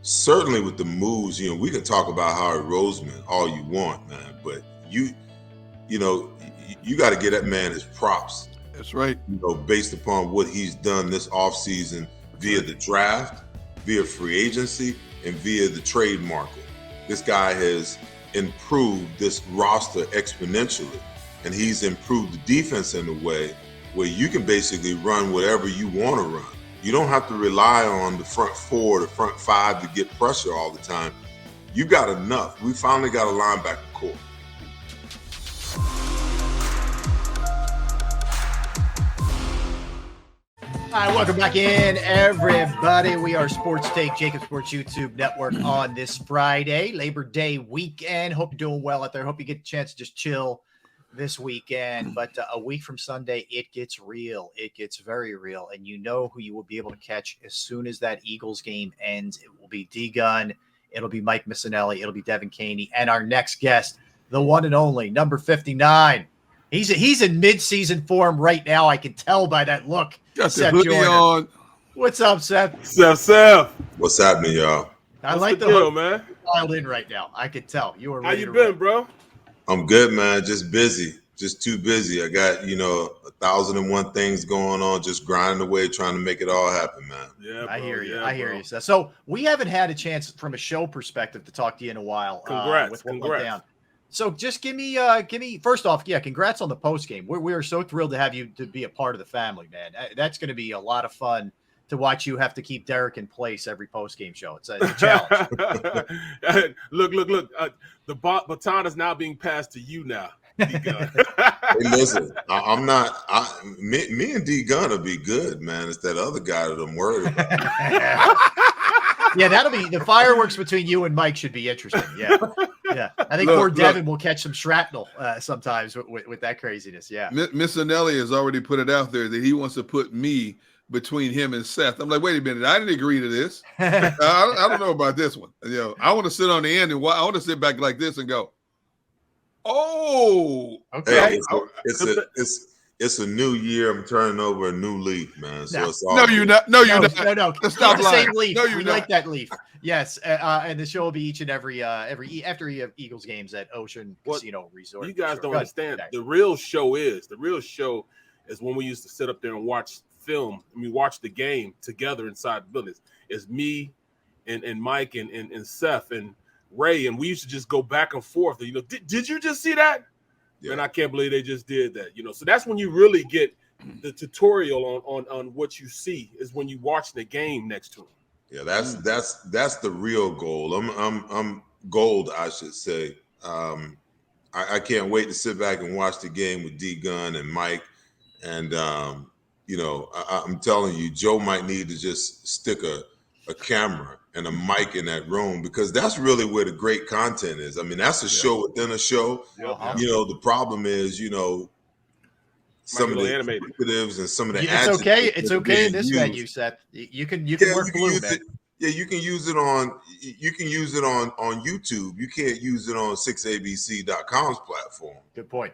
certainly with the moves, we can talk about Howie Roseman all you want, man, but you got to get that man his props. That's right. Based upon what he's done this offseason via the draft, via free agency, and via the trade market. This guy has improved this roster exponentially, and he's improved the defense in a way where you can basically run whatever you want to run. You don't have to rely on the front four, the front five to get pressure all the time. You got enough. We finally got a linebacker core. All right, welcome back in, everybody. We are Sports Take, JAKIB Sports YouTube Network on this Friday, Labor Day weekend. Hope you're doing well out there. Hope you get a chance to just chill this weekend. But a week from Sunday, it gets real. It gets very real. And you know who you will be able to catch as soon as that Eagles game ends. It will be D-Gun. It'll be Mike Missinelli. It'll be Devin Caney. And our next guest, the one and only, number 59. He's in mid-season form right now. I can tell by that look. Got Seth the hoodie Joyner. on. What's up, Seth? Seth. What's happening, y'all? I like the deal, man. Dialed in right now. I could tell you were. How you been, bro? I'm good, man. Just busy. Just too busy. I got 1,001 things going on. Just grinding away, trying to make it all happen, man. Yeah, I hear you. Yeah, I hear you, Seth. So we haven't had a chance from a show perspective to talk to you in a while. Congrats. With what went down. So just give me first off, congrats on the post game. We are so thrilled to have you to be a part of the family, man. That's going to be a lot of fun to watch you have to keep Derek in place every post game show. It's a challenge. Look. The baton is now being passed to you now. Hey, listen, I'm not. Me and D-Gun will be good, man. It's that other guy that I'm worried about. Yeah, that'll be the fireworks between you and Mike should be interesting. Yeah. I think poor Devin will catch some shrapnel sometimes with that craziness. Yeah. Missinelli has already put it out there that he wants to put me between him and Seth. I'm like, wait a minute, I didn't agree to this. I don't know about this one. I want to sit on the end and I want to sit back like this and go, oh, okay. Hey, it's a new year. I'm turning over a new leaf, man. So it's all no, you're not. No, you're not. No. Stop lying. Same leaf. No, you're we not. like that leaf. Yes, and the show will be each and every after you have Eagles games at Ocean Casino Resort. You guys don't understand. The real show is when we used to sit up there and watch film. I mean, watch the game together inside the building. It's me and Mike and Seth and Ray, and we used to just go back and forth. Did you just see that? Yeah. And I can't believe they just did that. So that's when you really get the tutorial on what you see is when you watch the game next to them. Yeah, that's the real goal. I'm gold, I should say. I can't wait to sit back and watch the game with D-Gun and Mike. And I'm telling you, Joe might need to just stick a camera and a mic in that room, because that's really where the great content is. I mean, that's a show within a show. The problem is, some of the executives and some of the it's okay in this venue, Seth. You can work blue, man. You can use it on YouTube. You can't use it on 6abc.com's platform. Good point.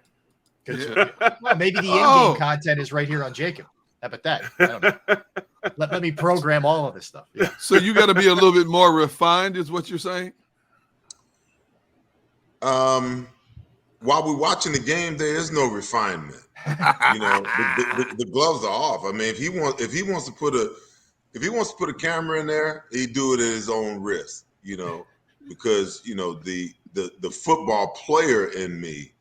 Well, maybe the in-game content is right here on JAKIB. How about that? I don't know. Let me program all of this stuff. Yeah. So you got to be a little bit more refined, is what you're saying? While we're watching the game, there is no refinement. The gloves are off. I mean, if he wants to put a camera in there, he do it at his own risk. Because the football player in me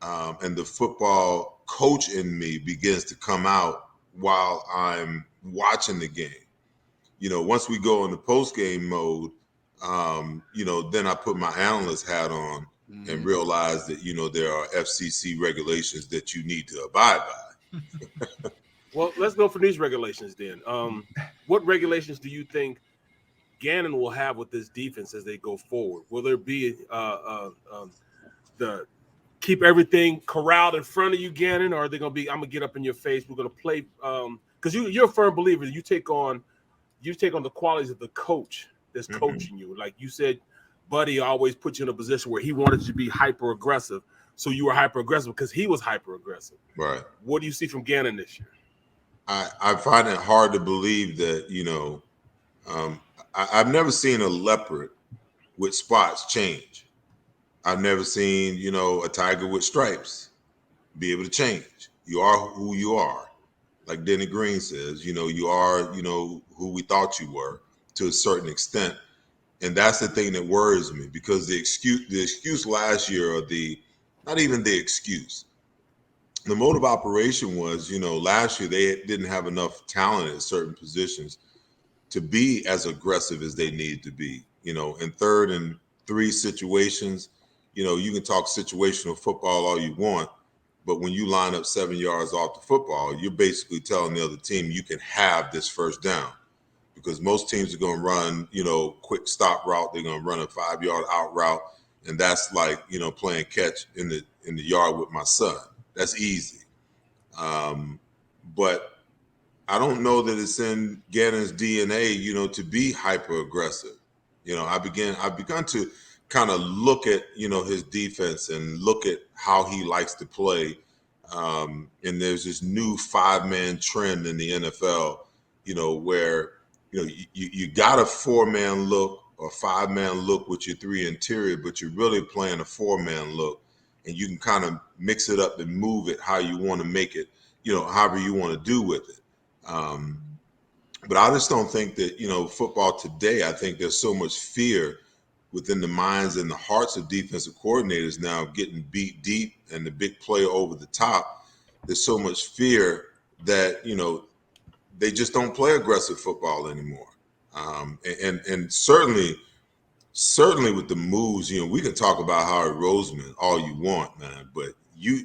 and the football coach in me begins to come out while I'm watching the game. Once we go into post-game mode, then I put my analyst hat on and realize that, there are FCC regulations that you need to abide by. Well, let's go for these regulations then. What regulations do you think Gannon will have with this defense as they go forward? Will there be the keep everything corralled in front of you, Gannon, or are they going to be, I'm going to get up in your face, we're going to play, because you're a firm believer that you take on the qualities of the coach that's coaching you. Like you said, Buddy always put you in a position where he wanted you to be hyper aggressive, so you were hyper aggressive because he was hyper aggressive. Right. What do you see from Gannon this year? I find it hard to believe that I've never seen a leopard with spots change. I've never seen, a tiger with stripes be able to change. You are who you are. Like Denny Green says, you are, who we thought you were to a certain extent. And that's the thing that worries me, because the excuse last year, or not even the excuse. The mode of operation was, last year they didn't have enough talent at certain positions to be as aggressive as they needed to be. In 3rd and 3 situations, you can talk situational football all you want, but when you line up 7 yards off the football, you're basically telling the other team you can have this first down, because most teams are going to run, quick stop route. They're going to run a 5-yard out route, and that's like, playing catch in the yard with my son. That's easy. But I don't know that it's in Gannon's DNA, to be hyper aggressive. I've begun to kind of look at, his defense and look at how he likes to play. And there's this new 5-man trend in the NFL, where, you got a 4-man look or 5-man look with your 3 interior, but you're really playing a 4-man look, and you can kind of mix it up and move it how you want to make it, however you want to do with it. But I just don't think that, football today, I think there's so much fear within the minds and the hearts of defensive coordinators now, getting beat deep and the big play over the top. There's so much fear that, they just don't play aggressive football anymore. And certainly with the moves, we can talk about Howie Roseman all you want, man, but you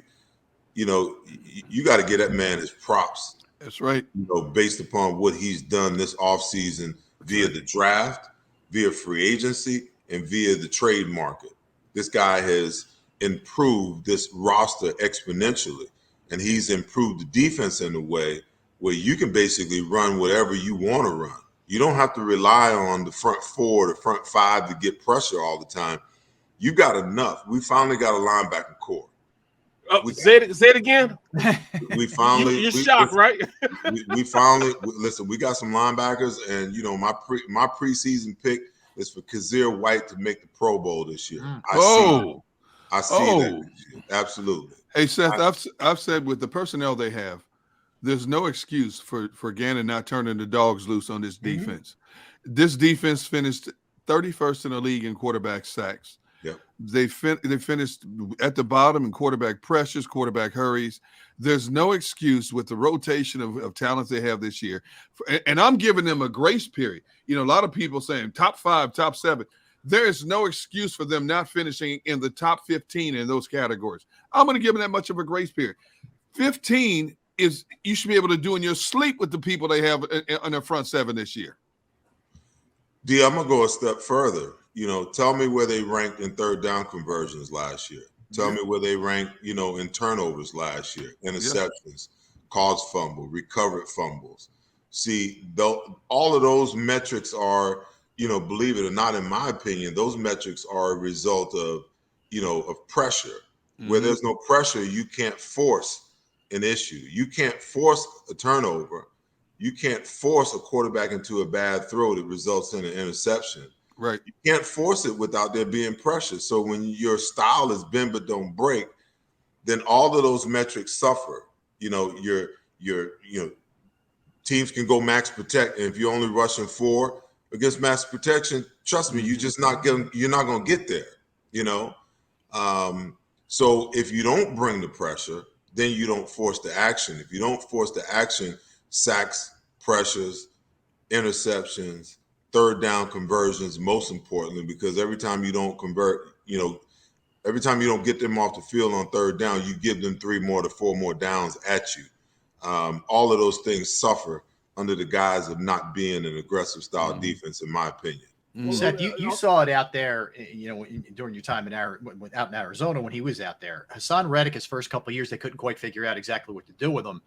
got to get that man his props. That's right. Based upon what he's done this offseason via the draft, via free agency, and via the trade market. This guy has improved this roster exponentially, and he's improved the defense in a way where you can basically run whatever you want to run. You don't have to rely on the front 4, the front 5 to get pressure all the time. You got enough. We finally got a linebacker core. Say it again. We finally. You're shocked, right? we finally listen. We got some linebackers, and my preseason pick is for Kazir White to make the Pro Bowl this year. I see that. Absolutely. Hey Seth, I've said with the personnel they have, there's no excuse for Gannon not turning the dogs loose on this defense. This defense finished 31st in the league in quarterback sacks. Yep. They finished at the bottom in quarterback pressures, quarterback hurries. There's no excuse with the rotation of talents they have this year. And I'm giving them a grace period. A lot of people saying top 5, top 7. There is no excuse for them not finishing in the top 15 in those categories. I'm going to give them that much of a grace period. 15 is you should be able to do in your sleep with the people they have on their front 7 this year. D, I'm going to go a step further. Tell me where they ranked in 3rd down conversions last year. Tell me where they ranked, in turnovers last year, interceptions, caused fumble, recovered fumbles. See, all of those metrics are, believe it or not, in my opinion, those metrics are a result of, of pressure. Where there's no pressure, you can't force an issue. You can't force a turnover. You can't force a quarterback into a bad throw that results in an interception. Right. You can't force it without there being pressure. So when your style is bend but don't break, then all of those metrics suffer. Your teams can go max protect, and if you're only rushing 4 against max protection, trust me, you're not going to get there. So if you don't bring the pressure, then you don't force the action. If you don't force the action, sacks, pressures, interceptions, 3rd down conversions, most importantly, because every time you don't convert, every time you don't get them off the field on 3rd down, you give them 3 more to 4 more downs at you. All of those things suffer under the guise of not being an aggressive style defense, in my opinion. Seth, you saw it out there, during your time out in Arizona when he was out there. Hassan Reddick, his first couple of years, they couldn't quite figure out exactly what to do with him.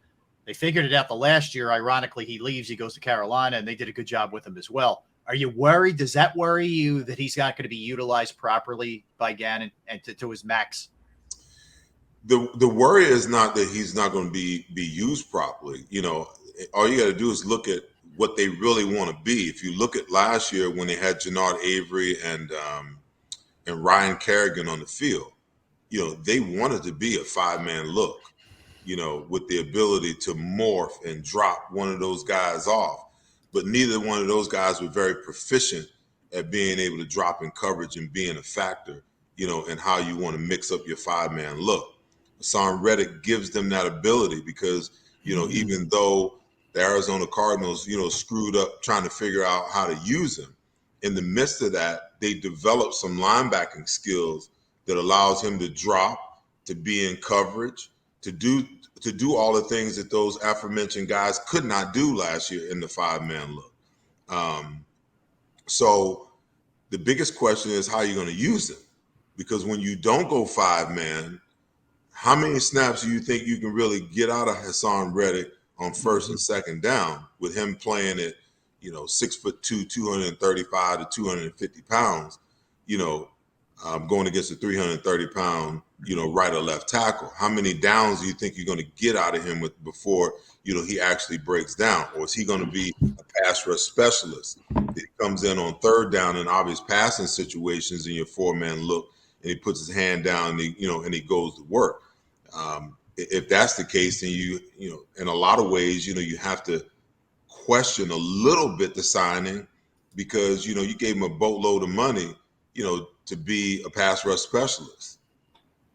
They figured it out the last year. Ironically, he leaves, he goes to Carolina, and they did a good job with him as well. Are you worried? Does that worry you that he's not going to be utilized properly by Gannon and to his max? The worry is not that he's not going to be used properly. All you got to do is look at what they really want to be. If you look at last year when they had Jannard Avery and Ryan Kerrigan on the field, they wanted to be a 5-man look, with the ability to morph and drop one of those guys off. But neither one of those guys were very proficient at being able to drop in coverage and being a factor, in how you want to mix up your 5-man look. Hassan Reddick gives them that ability because, even though the Arizona Cardinals, screwed up trying to figure out how to use him, in the midst of that, they developed some linebacking skills that allows him to drop, to be in coverage, to do all the things that those aforementioned guys could not do last year in the 5-man look. So the biggest question is how you're going to use him, because when you don't go 5-man, how many snaps do you think you can really get out of Hassan Reddick on first and second down with him playing at, 6'2", 235 to 250 pounds, going against a 330-pound, right or left tackle? How many downs do you think you're going to get out of him before, he actually breaks down? Or is he going to be a pass rush specialist that comes in on third down in obvious passing situations in your 4-man look, and he puts his hand down and he goes to work? If that's the case, then you in a lot of ways, you have to question a little bit the signing, because, you gave him a boatload of money, to be a pass rush specialist.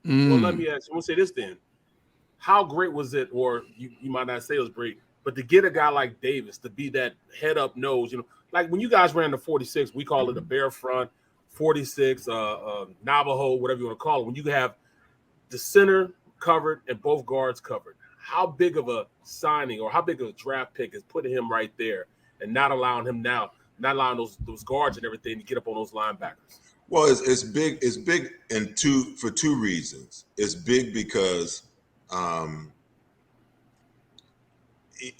Well, let me ask you, we'll say this then. How great was it, or you might not say it was great, but to get a guy like Davis to be that head up nose, like when you guys ran the 46, we call it a bear front, 46, Navajo, whatever you want to call it. When you have the center covered and both guards covered, how big of a signing or how big of a draft pick is putting him right there and not allowing those guards and everything to get up on those linebackers? Well, it's big. It's big for two reasons. It's big because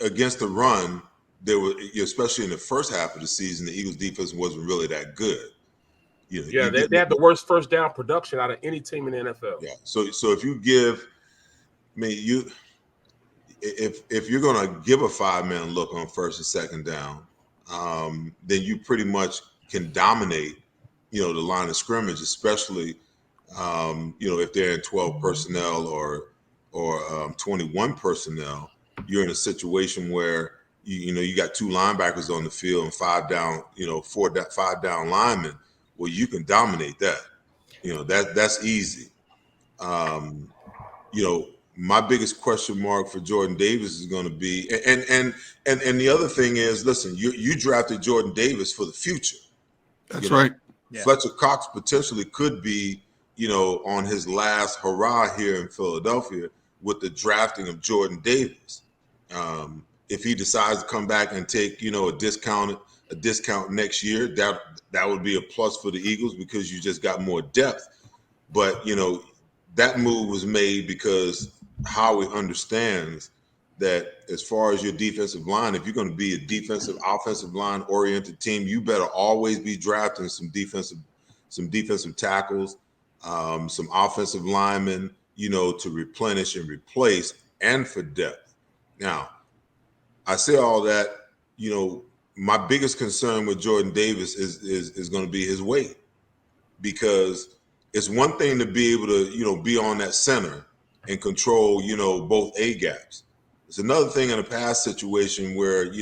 against the run, there were, especially in the first half of the season, the Eagles' defense wasn't really that good. They had the worst first down production out of any team in the NFL. Yeah. So if you give, if you're going to give a 5-man look on first and second down, then you pretty much can dominate, the line of scrimmage, especially, if they're in 12 personnel or 21 personnel. You're in a situation where you got 2 linebackers on the field and 5 down, 5 down linemen. Well, you can dominate that. That's easy. My biggest question mark for Jordan Davis is going to be, and the other thing is, listen, you drafted Jordan Davis for the future. That's right. Yeah. Fletcher Cox potentially could be, on his last hurrah here in Philadelphia with the drafting of Jordan Davis. If he decides to come back and take, a discount next year, that would be a plus for the Eagles because you just got more depth. But, that move was made because Howie understands that as far as your defensive line, if you're going to be a offensive line oriented team, you better always be drafting some defensive tackles, some offensive linemen, to replenish and replace and for depth. Now, I say all that, my biggest concern with Jordan Davis is going to be his weight, because it's one thing to be able to, be on that center and control, both A gaps. It's another thing in a pass situation where,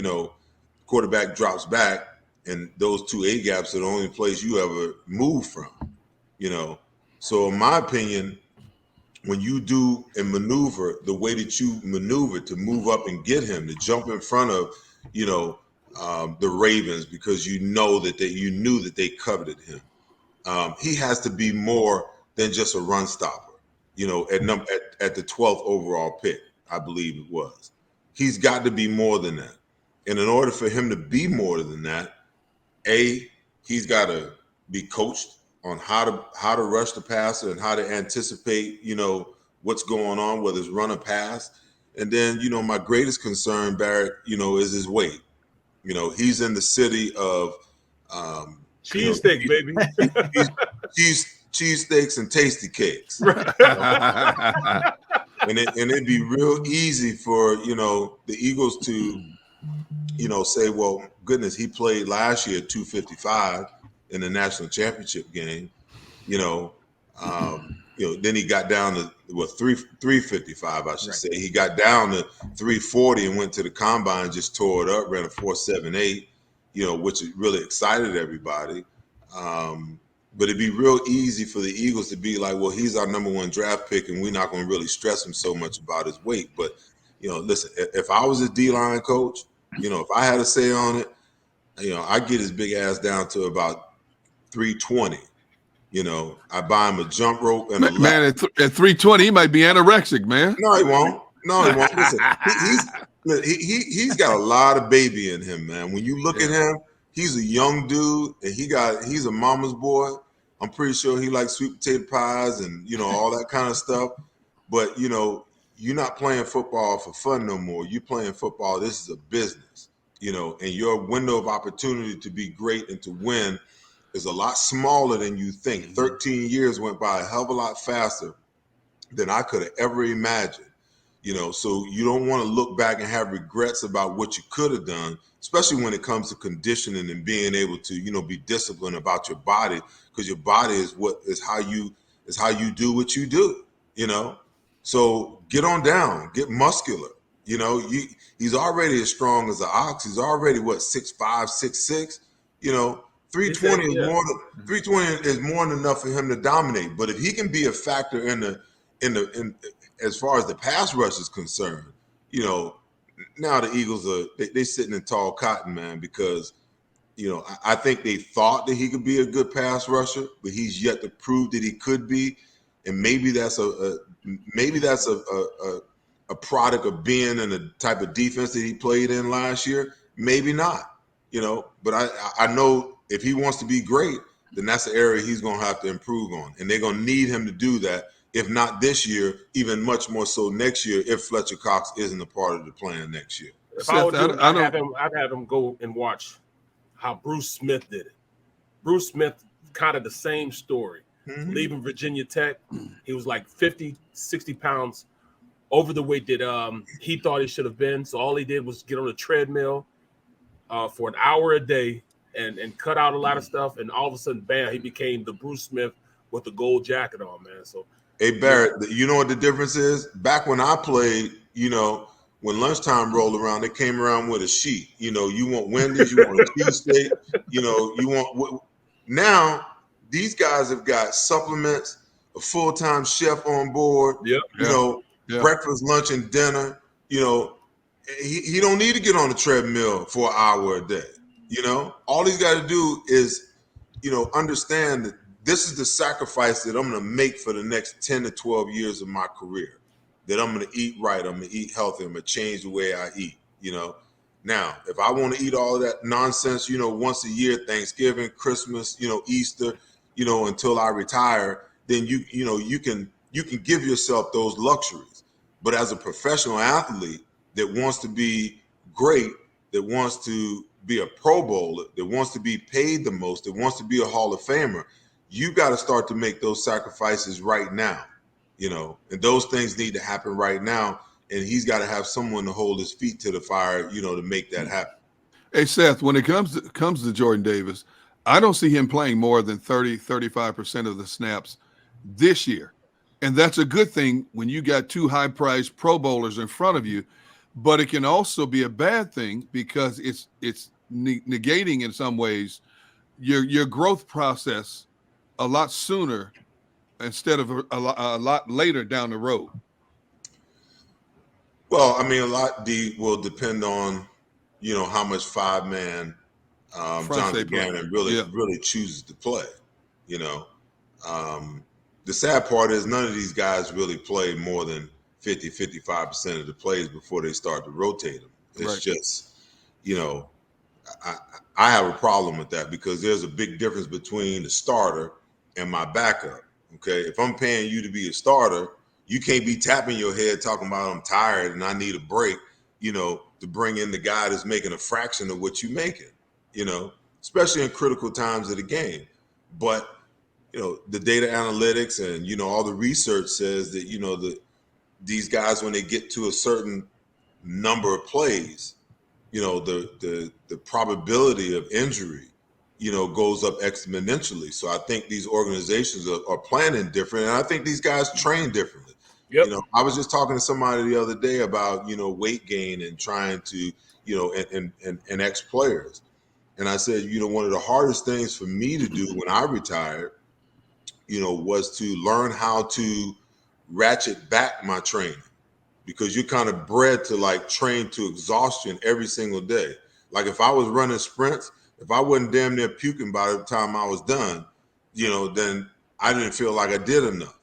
quarterback drops back and those 2 A gaps are the only place you ever move from, So in my opinion, when you do and maneuver the way that you maneuver to move up and get him, to jump in front of, the Ravens, because you knew that they coveted him. He has to be more than just a run stopper, at the 12th overall pick, I believe it was. He's got to be more than that. And in order for him to be more than that, he's got to be coached on how to rush the passer and how to anticipate, what's going on, whether it's run or pass. And then, my greatest concern, Barrett, is his weight. He's in the city of Cheesesteak, baby. Cheesesteaks and tasty cakes. And it'd be real easy for, the Eagles to say, well, goodness, he played last year 255 in the national championship game. Then he got down to 355, I should say. He got down to 340 and went to the combine and just tore it up, ran a 4.78, which really excited everybody. But it'd be real easy for the Eagles to be like, well, he's our number one draft pick, and we're not going to really stress him so much about his weight. But, listen, if I was a D-line coach, if I had a say on it, I'd get his big ass down to about 320. I buy him a jump rope and a man at 320, he might be anorexic, man. No, he won't. Listen, he's got a lot of baby in him, man. When you look at him, he's a young dude, and he's a mama's boy. I'm pretty sure he likes sweet potato pies and all that kind of stuff. But you're not playing football for fun no more. You're playing football. This is a business, and your window of opportunity to be great and to win is a lot smaller than you think. 13 years went by a hell of a lot faster than I could have ever imagined. So you don't want to look back and have regrets about what you could have done, especially when it comes to conditioning and being able to, be disciplined about your body, because your body is how you do what you do, So get on down, get muscular. He's already as strong as an ox. He's already 6'5", 6'6", 320 is more than enough for him to dominate. But if he can be a factor in as far as the pass rush is concerned, now the Eagles they sitting in tall cotton, man, because I think they thought that he could be a good pass rusher, but he's yet to prove that he could be. And maybe that's a product of being in the type of defense that he played in last year. Maybe not, but I know if he wants to be great, then that's the area he's going to have to improve on. And they're going to need him to do that, if not this year, even much more so next year, if Fletcher Cox isn't a part of the plan next year. If I would do it, I'd have him go and watch how Bruce Smith did it. Bruce Smith, kind of the same story. Mm-hmm. Leaving Virginia Tech, he was like 50, 60 pounds over the weight that he thought he should have been. So all he did was get on a treadmill for an hour a day and cut out a lot of stuff. And all of a sudden, bam, he became the Bruce Smith with the gold jacket on, man. So, hey, Barrett, you know what the difference is? Back when I played, when lunchtime rolled around, they came around with a sheet. You want Wendy's, you want a cheesesteak, you want. Now, these guys have got supplements, a full-time chef on board, breakfast, lunch, and dinner. He don't need to get on the treadmill for an hour a day. All he's got to do is, understand that this is the sacrifice that I'm going to make for the next 10 to 12 years of my career, that I'm going to eat right, I'm going to eat healthy, I'm going to change the way I eat, Now, if I want to eat all of that nonsense, once a year, Thanksgiving, Christmas, Easter, until I retire, then you can give yourself those luxuries. But as a professional athlete that wants to be great, that wants to be a Pro Bowler, that wants to be paid the most, that wants to be a Hall of Famer, you got to start to make those sacrifices right now, and those things need to happen right now. And he's got to have someone to hold his feet to the fire, to make that happen. Hey, Seth, when it comes to Jordan Davis, I don't see him playing more than 35% of the snaps this year. And that's a good thing when you got two high-priced Pro Bowlers in front of you. But it can also be a bad thing because it's negating in some ways your growth process a lot sooner instead of a lot later down the road. Well, I mean, a lot will depend on, how much five-man Jonathan Gannon really chooses to play. The sad part is none of these guys really play more than 50, 55% of the plays before they start to rotate them. It's just, I have a problem with that because there's a big difference between the starter and my backup. Okay, if I'm paying you to be a starter, you can't be tapping your head talking about I'm tired and I need a break, to bring in the guy that's making a fraction of what you're making, especially in critical times of the game. But, the data analytics and, all the research says that, these guys, when they get to a certain number of plays, the probability of injury, goes up exponentially. So I think these organizations are planning different, and I think these guys train differently. Yep. I was just talking to somebody the other day about weight gain and trying to and ex-players, and I said one of the hardest things for me to do when I retired, was to learn how to ratchet back my training, because you're kind of bred to like train to exhaustion every single day. Like if I was running sprints, if I wasn't damn near puking by the time I was done, then I didn't feel like I did enough.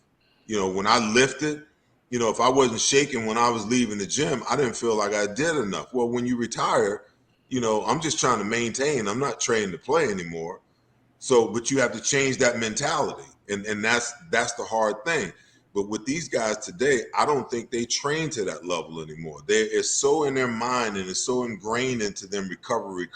When I lifted, if I wasn't shaking when I was leaving the gym, I didn't feel like I did enough. Well, when you retire, I'm just trying to maintain. I'm not training to play anymore. So, but you have to change that mentality. And that's the hard thing. But with these guys today, I don't think they train to that level anymore. It's so in their mind and it's so ingrained into them recovery.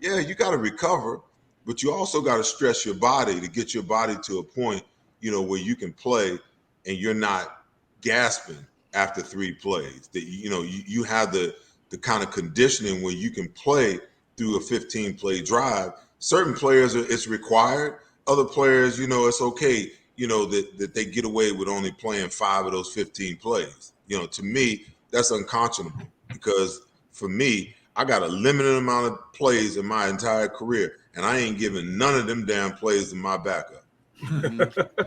Yeah, you got to recover, but you also got to stress your body to get your body to a point, where you can play and you're not gasping after 3 plays. That you have the kind of conditioning where you can play through a 15-play drive. Certain players, it's required. Other players, it's okay, that they get away with only playing 5 of those 15 plays. To me, that's unconscionable, because for me, I got a limited amount of plays in my entire career, and I ain't giving none of them damn plays to my backup.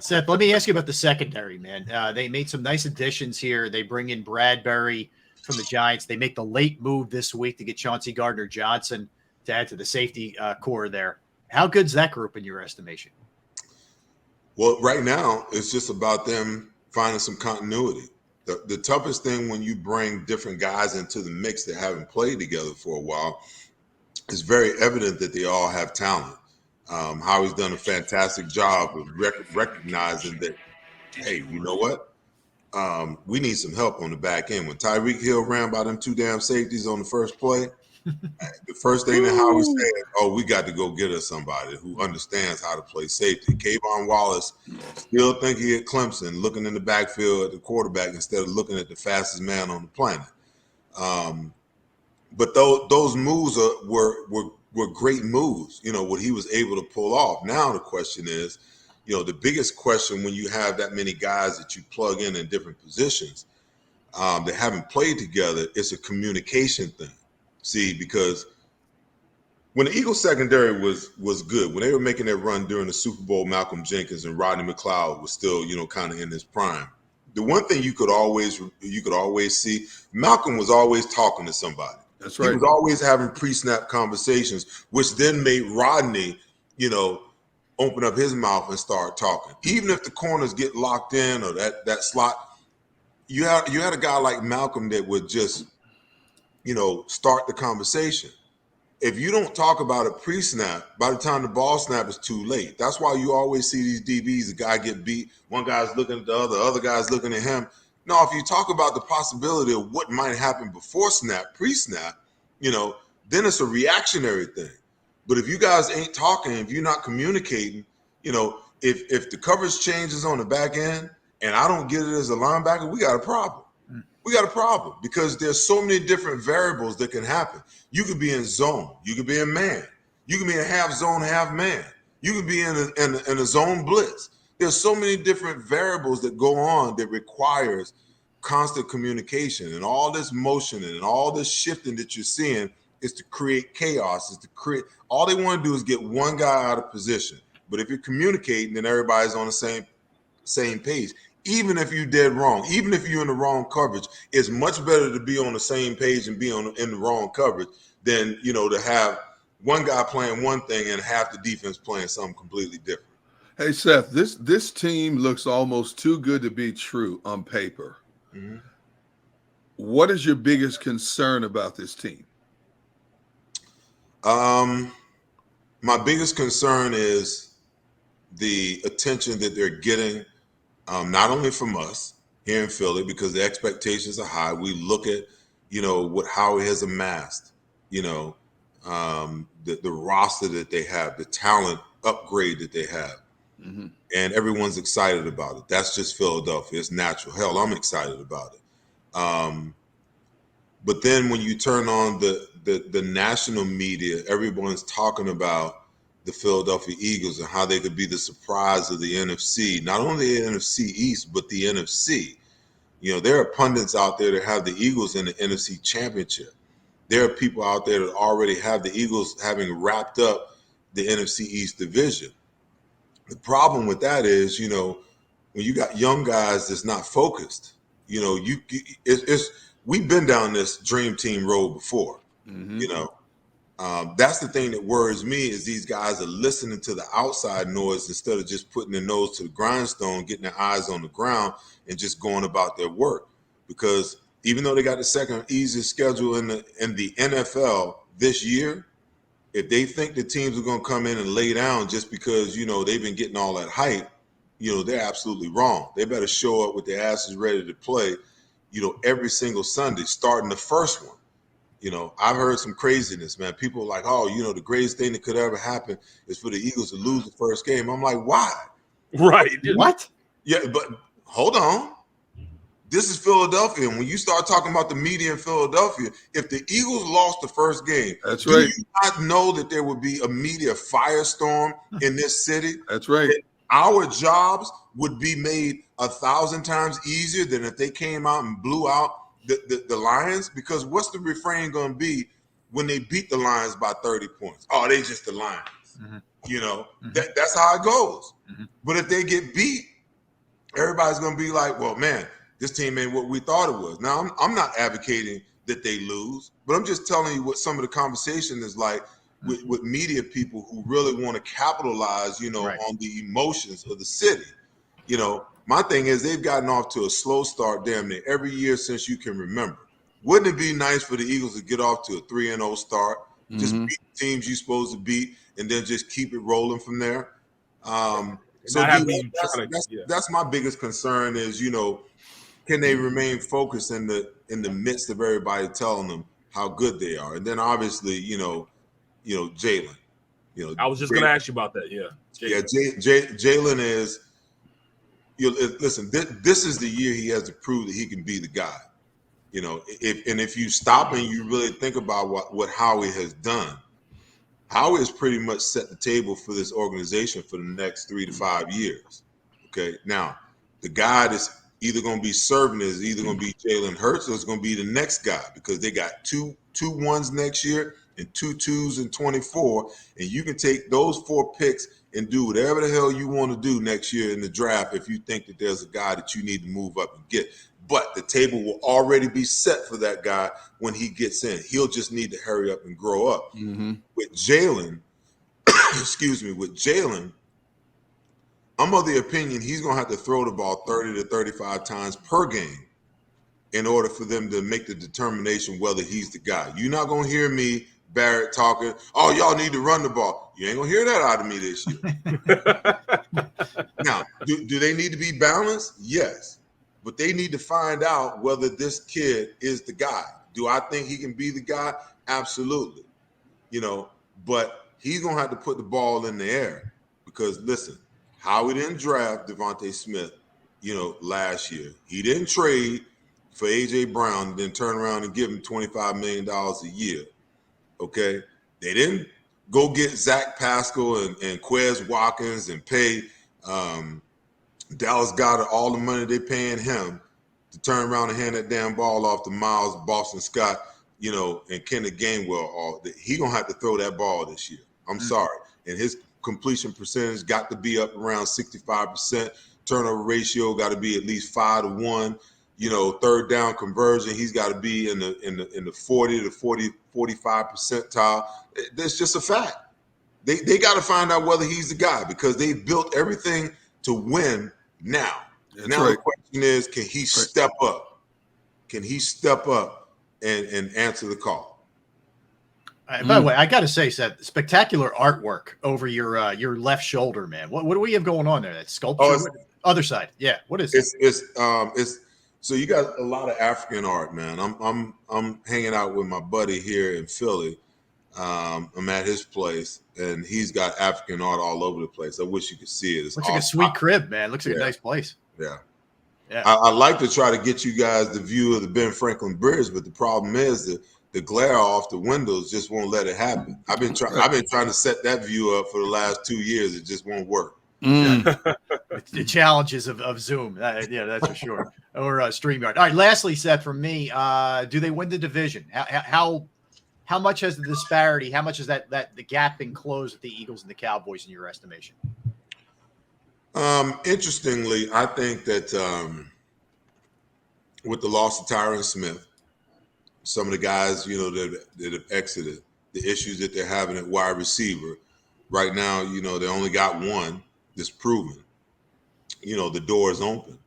Seth, let me ask you about the secondary, man. They made some nice additions here. They bring in Bradbury from the Giants. They make the late move this week to get Chauncey Gardner-Johnson to add to the safety core there. How good's that group in your estimation? Well, right now, it's just about them finding some continuity. The toughest thing when you bring different guys into the mix that haven't played together for a while, it's very evident that they all have talent. Howie's done a fantastic job of recognizing that, hey, you know what? We need some help on the back end. When Tyreek Hill ran by them 2 damn safeties on the first play, the first thing that Howie said, oh, we got to go get us somebody who understands how to play safety. Kayvon Wallace still thinking at Clemson, looking in the backfield at the quarterback instead of looking at the fastest man on the planet. But those moves were great moves, what he was able to pull off. Now the question is, the biggest question when you have that many guys that you plug in different positions that haven't played together, it's a communication thing. See, because when the Eagles secondary was good, when they were making their run during the Super Bowl, Malcolm Jenkins and Rodney McLeod was still, kind of in his prime. The one thing you could always see, Malcolm was always talking to somebody. That's right. He was always having pre-snap conversations, which then made Rodney, open up his mouth and start talking. Even if the corners get locked in or that slot, you had a guy like Malcolm that would just, start the conversation. If you don't talk about it pre-snap, by the time the ball snap, is too late. That's why you always see these DBs, the guy get beat, one guy's looking at the other guy's looking at him. No, if you talk about the possibility of what might happen before snap, pre-snap, then it's a reactionary thing. But if you guys ain't talking, if you're not communicating, if the coverage changes on the back end and I don't get it as a linebacker, we got a problem. We got a problem because there's so many different variables that can happen. You could be in zone. You could be in man. You could be in half zone, half man. You could be in a zone blitz. There's so many different variables that go on that requires constant communication, and all this motion and all this shifting that you're seeing is to create chaos, all they want to do is get one guy out of position. But if you're communicating, then everybody's on the same page. Even if you're dead wrong, even if you're in the wrong coverage, it's much better to be on the same page and be in the wrong coverage than, to have one guy playing one thing and half the defense playing something completely different. Hey, Seth, this team looks almost too good to be true on paper. Mm-hmm. What is your biggest concern about this team? My biggest concern is the attention that they're getting, not only from us here in Philly, because the expectations are high. We look at, what Howie has amassed, the roster that they have, the talent upgrade that they have. Mm-hmm. And everyone's excited about it. That's just Philadelphia. It's natural. Hell, I'm excited about it. But then when you turn on the national media, everyone's talking about the Philadelphia Eagles and how they could be the surprise of the NFC, not only the NFC East, but the NFC. You know, there are pundits out there that have the Eagles in the NFC Championship. There are people out there that already have the Eagles having wrapped up the NFC East division. The problem with that is, you know, when you got young guys that's not focused, you know, we've been down this dream team road before. You know, that's the thing that worries me is these guys are listening to the outside noise instead of just putting their nose to the grindstone, getting their eyes on the ground, and just going about their work. Because even though they got the second easiest schedule in the NFL this year, if they think the teams are going to come in and lay down just because, you know, they've been getting all that hype, you know, they're absolutely wrong. They better show up with their asses ready to play, you know, every single Sunday, starting the first one. You know, I've heard some craziness, man. People are like, oh, you know, the greatest thing that could ever happen is for the Eagles to lose the first game. I'm like, why? Right. What? Yeah, but hold on. This is Philadelphia. And when you start talking about the media in Philadelphia, if the Eagles lost the first game, That's do right. you not know that there would be a media firestorm in this city? That's right. That our jobs would be made 1,000 times easier than if they came out and blew out the Lions, because what's the refrain going to be when they beat the Lions by 30 points? Oh, they just the Lions. You know, that's how it goes. But if they get beat, everybody's going to be like, well, man, this team ain't what we thought it was. Now, I'm not advocating that they lose, but I'm just telling you what some of the conversation is like with media people who really want to capitalize, you know, on the emotions of the city. You know, my thing is they've gotten off to a slow start damn near every year since you can remember. Wouldn't it be nice for the Eagles to get off to a 3-0 start, just beat the teams you're supposed to beat, and then just keep it rolling from there? So that's my biggest concern is, you know, can they remain focused in the midst of everybody telling them how good they are? And then obviously, you know, Jalen. You know, I was just going to ask you about that. Yeah. Jalen is. Listen, this is the year he has to prove that he can be the guy. You know, if you stop and you really think about what Howie has done, Howie has pretty much set the table for this organization for the next 3 to 5 years. Okay, now the guy that's either going to be serving is either going to be Jalen Hurts or it's going to be the next guy, because they got two ones next year and 2 2s in 24, and you can take those 4 picks and do whatever the hell you want to do next year in the draft if you think that there's a guy that you need to move up and get. But the table will already be set for that guy when he gets in. He'll just need to hurry up and grow up. With Jalen, with Jalen, I'm of the opinion he's going to have to throw the ball 30 to 35 times per game in order for them to make the determination whether he's the guy. You're not going to hear me, Barrett, talking, oh, y'all need to run the ball. You ain't going to hear that out of me this year. Now, do they need to be balanced? Yes. But they need to find out whether this kid is the guy. Do I think he can be the guy? Absolutely. You know, but he's going to have to put the ball in the air, because, listen, Howie didn't draft Devontae Smith, you know, last year. He didn't trade for A.J. Brown and then turn around and give him $25 million a year. Okay? They didn't go get Zach Pascal and Quez Watkins and pay Dallas Goedert all the money they paying him to turn around and hand that damn ball off to Miles, Boston Scott, you know, and Kenneth Gainwell. He going to have to throw that ball this year. I'm sorry. And his completion percentage got to be up around 65%. Turnover ratio got to be at least 5 to 1. You know, third down conversion, he's got to be in the 40 to 45 percentile. That's just a fact. They got to find out whether he's the guy, because they built everything to win now. That's now right. The question is, can he step up? Can he step up and answer the call? By the way, I got to say, Seth, spectacular artwork over your left shoulder, man. What do we have going on there? That sculpture? Oh, other side. Yeah. What is it? It's so you got a lot of African art, man. I'm hanging out with my buddy here in Philly. I'm at his place, and he's got African art all over the place. I wish you could see it. It's Looks like a sweet crib, man. Looks like a nice place. Yeah. Yeah. I like to try to get you guys the view of the Ben Franklin Bridge, but the problem is that the glare off the windows just won't let it happen. I've been trying to set that view up for the last 2 years. It just won't work. The challenges of Zoom. Yeah, that's for sure. Or StreamYard. All right. Lastly, Seth, from me, do they win the division? How much has the disparity? How much has that the gap been closed with the Eagles and the Cowboys in your estimation? Interestingly, I think that with the loss of Tyron Smith, some of the guys, that have exited, the issues that they're having at wide receiver, right now, they only got one that's proven. The door is open.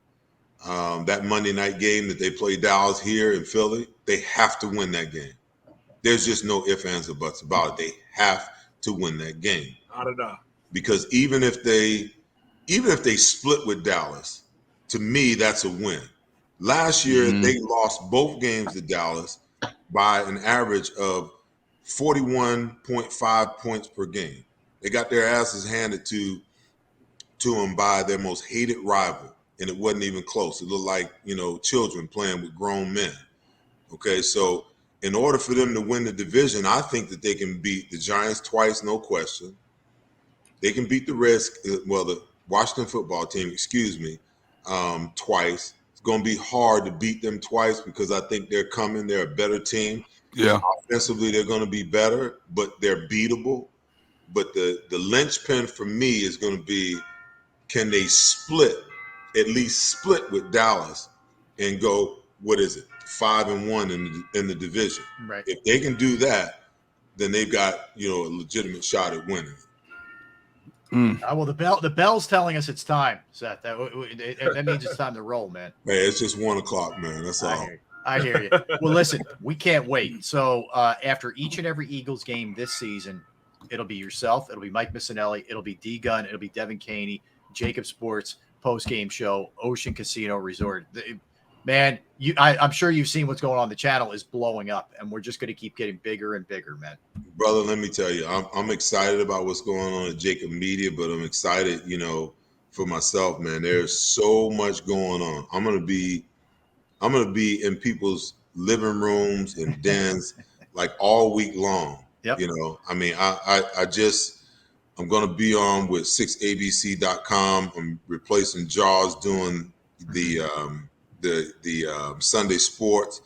That Monday night game that they play Dallas here in Philly, they have to win that game. There's just no ifs, ands, or buts about it. They have to win that game. I don't know. Because even if they split with Dallas, to me, that's a win. Last year, they lost both games to Dallas by an average of 41.5 points per game. They got their asses handed to them by their most hated rival, and it wasn't even close. It looked like, children playing with grown men. Okay, so in order for them to win the division, I think that they can beat the Giants twice, no question. They can beat the Washington football team, twice. It's going to be hard to beat them twice because I think they're coming. They're a better team. Yeah. Offensively, they're going to be better, but they're beatable. But the linchpin for me is going to be, can they at least split with Dallas and go, 5-1 in the division? Right. If they can do that, then they've got, a legitimate shot at winning. Well, the bell's telling us it's time, Seth. That means it's time to roll, man. Man, it's just 1 o'clock, man. That's all. I hear you. Well, listen, we can't wait. So after each and every Eagles game this season, it'll be yourself, it'll be Mike Missinelli, it'll be D Gunn, it'll be Devin Caney, JAKIB Sports post-game show, Ocean Casino Resort. Man, I'm sure you've seen what's going on. The channel is blowing up, and we're just going to keep getting bigger and bigger, man. Brother, let me tell you, I'm excited about what's going on at JAKIB Media, but I'm excited, for myself, man. There's so much going on. I'm gonna be in people's living rooms and dens like all week long. Yep. I'm gonna be on with 6abc.com. I'm replacing Jaws doing the Sunday sports.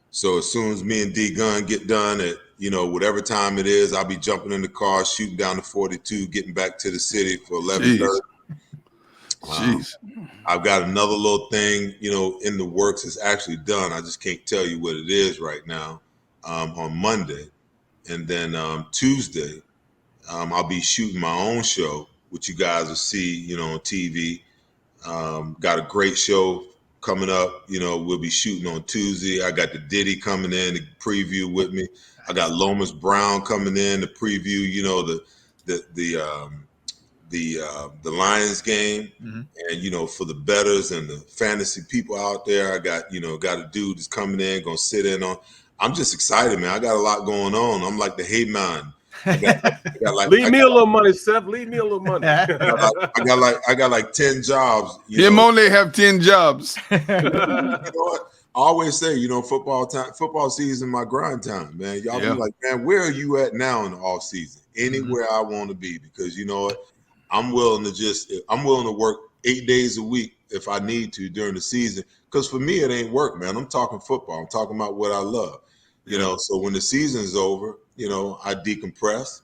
So as soon as me and D Gunn get done at whatever time it is, I'll be jumping in the car, shooting down to 42, getting back to the city for 11:30. Jeez. I've got another little thing in the works. It's actually done. I just can't tell you what it is right now. On Monday, and then Tuesday, I'll be shooting my own show, which you guys will see on TV. Got a great show coming up. We'll be shooting on Tuesday. I got the Diddy coming in to preview with me. I got Lomas Brown coming in to preview, the Lions game. And for the bettors and the fantasy people out there, I got a dude that's coming in, gonna sit in on. I'm just excited, man. I got a lot going on. I'm like the hey man. Leave me a little money, Seth. Leave me a little money. I got like 10 jobs. Only have 10 jobs. You know what? I always say, football season, my grind time, man. Y'all be like, man, where are you at now in the off season? Anywhere I want to be, because you know what? I'm willing to work 8 days a week if I need to during the season. Because for me, it ain't work, man. I'm talking football. I'm talking about what I love. So when the season's over, I decompress,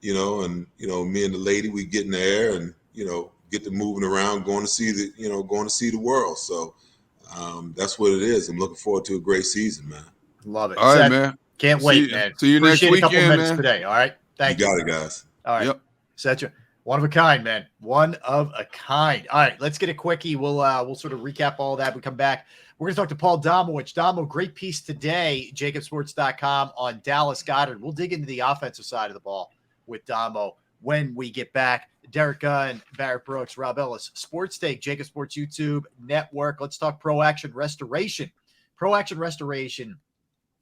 and me and the lady, we get in the air and get to moving around, going to see the world. So that's what it is. I'm looking forward to a great season, man. Love it. All right, Seth, man. Can't wait, man. See you Appreciate next a couple weekend, minutes man. today. All right. Thank you. Got it, guys. All right. Yep. Seth, one of a kind, man. One of a kind. All right, let's get a quickie. We'll sort of recap all that. We come back. We're going to talk to Paul Domowitch. Domo, great piece today, JAKIBsports.com on Dallas Goedert. We'll dig into the offensive side of the ball with Domo when we get back. Derek Gunn, Barrett Brooks, Rob Ellis, Sports Take, JAKIB Sports YouTube Network. Let's talk Pro Action Restoration. Pro Action Restoration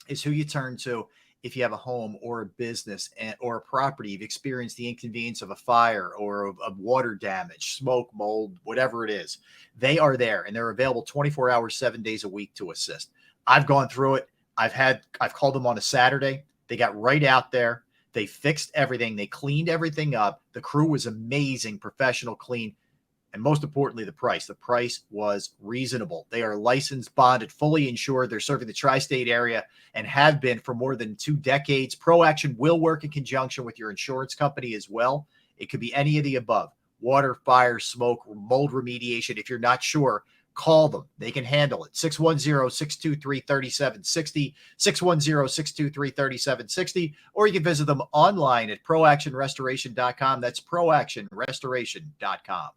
is who you turn to if you have a home or a business or a property, you've experienced the inconvenience of a fire or of water damage, smoke, mold, whatever it is, they are there and they're available 24 hours, 7 days a week to assist. I've gone through it. I've called them on a Saturday. They got right out there. They fixed everything. They cleaned everything up. The crew was amazing, professional, clean. And most importantly, the price. The price was reasonable. They are licensed, bonded, fully insured. They're serving the tri-state area and have been for more than 2 decades. Pro Action will work in conjunction with your insurance company as well. It could be any of the above: water, fire, smoke, mold remediation. If you're not sure, call them. They can handle it. 610-623-3760, 610-623-3760, or you can visit them online at proactionrestoration.com. That's proactionrestoration.com.